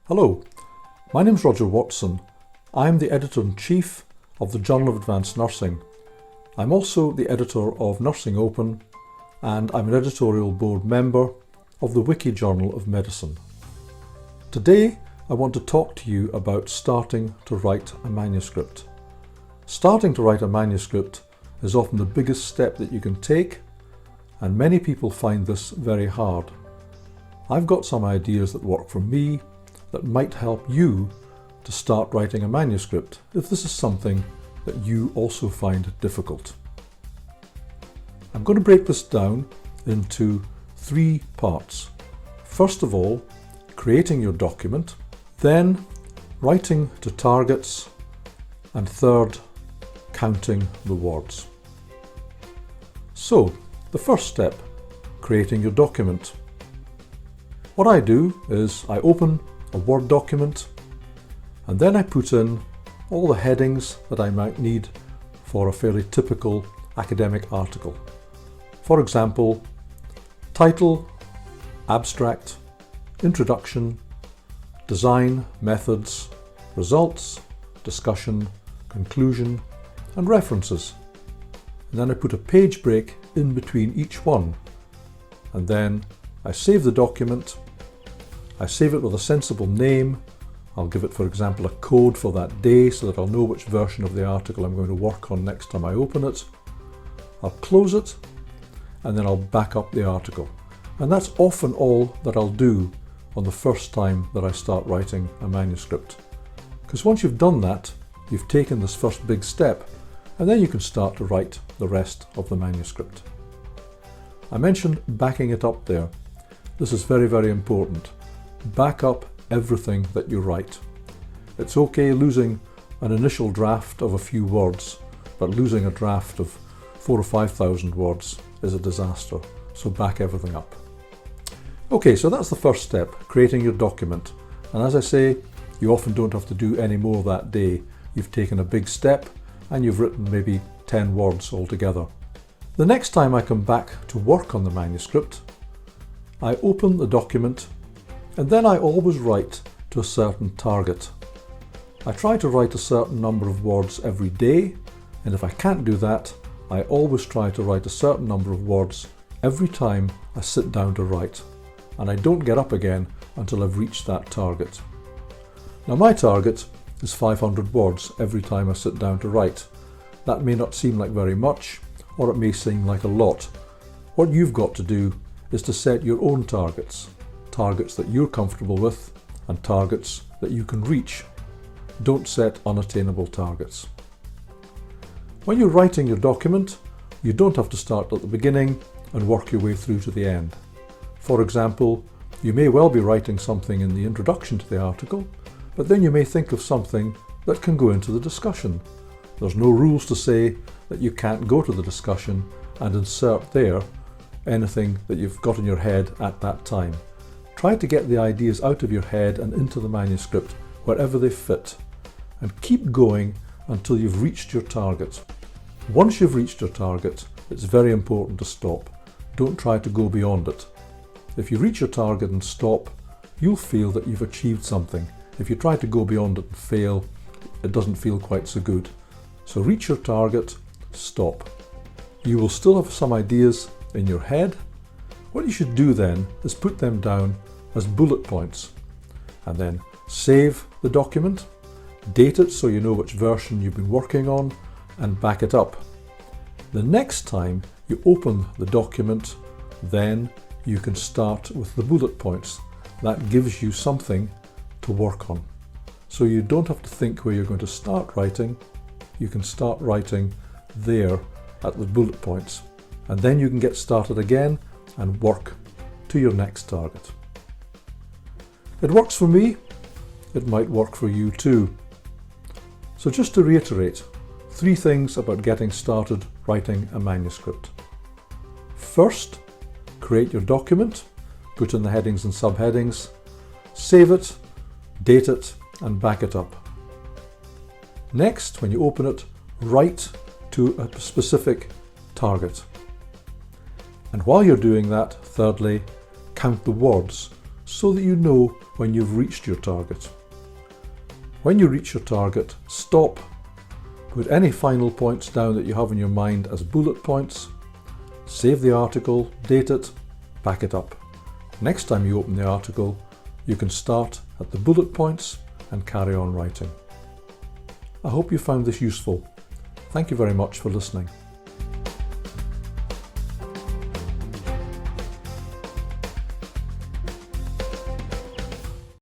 Hello, my name's Roger Watson. I'm the Editor-in-Chief of the Journal of Advanced Nursing. I'm also the editor of Nursing Open, and I'm an editorial board member of the Wiki Journal of Medicine. Today I want to talk to you about starting to write a manuscript. Starting to write a manuscript is often the biggest step that you can take, and many people find this very hard. I've got some ideas that work for me that might help you to start writing a manuscript if this is something that you also find difficult. I'm going to break this down into 3 parts. First of all, creating your document, then writing to targets, and third, counting the words. So, the first step, creating your document. What I do is I open a Word document and then I put in all the headings that I might need for a fairly typical academic article. For example, title, abstract, introduction, design, methods, results, discussion, conclusion, and references. And then I put a page break in between each one. And then I save the document. I save it with a sensible name. I'll give it, for example, a code for that day so that I'll know which version of the article I'm going to work on next time I open it. I'll close it, and then I'll back up the article. And that's often all that I'll do on the first time that I start writing a manuscript. Because once you've done that, you've taken this first big step, and then you can start to write the rest of the manuscript. I mentioned backing it up there. This is very, very important. Back up everything that you write. It's okay losing an initial draft of a few words, but losing a draft of 4,000 or 5,000 words is a disaster, so back everything up. Okay, so that's the first step, creating your document. And as I say, you often don't have to do any more that day. You've taken a big step and you've written maybe 10 words altogether. The next time I come back to work on the manuscript, I open the document and then I always write to a certain target. I try to write a certain number of words every day, and if I can't do that, I always try to write a certain number of words every time I sit down to write, and I don't get up again until I've reached that target. Now my target is 500 words every time I sit down to write. That may not seem like very much, or it may seem like a lot. What you've got to do is to set your own targets. Targets that you're comfortable with and targets that you can reach. Don't set unattainable targets. When you're writing your document, you don't have to start at the beginning and work your way through to the end. For example, you may well be writing something in the introduction to the article, but then you may think of something that can go into the discussion. There's no rules to say that you can't go to the discussion and insert there anything that you've got in your head at that time. Try to get the ideas out of your head and into the manuscript wherever they fit, and keep going until you've reached your target. Once you've reached your target, it's very important to stop. Don't try to go beyond it. If you reach your target and stop, you'll feel that you've achieved something. If you try to go beyond it and fail, it doesn't feel quite so good. So reach your target, stop. You will still have some ideas in your head. What you should do then is put them down as bullet points, and then save the document, date it so you know which version you've been working on, and back it up. The next time you open the document, then you can start with the bullet points. That gives you something to work on. So you don't have to think where you're going to start writing. You can start writing there at the bullet points, and then you can get started again and work to your next target. It works for me, it might work for you too. So just to reiterate, 3 things about getting started writing a manuscript. First, create your document, put in the headings and subheadings, save it, date it, and back it up. Next, when you open it, write to a specific target. And while you're doing that, thirdly, count the words so that you know when you've reached your target. When you reach your target, stop, put any final points down that you have in your mind as bullet points, save the article, date it, back it up. Next time you open the article, you can start at the bullet points and carry on writing. I hope you found this useful. Thank you very much for listening.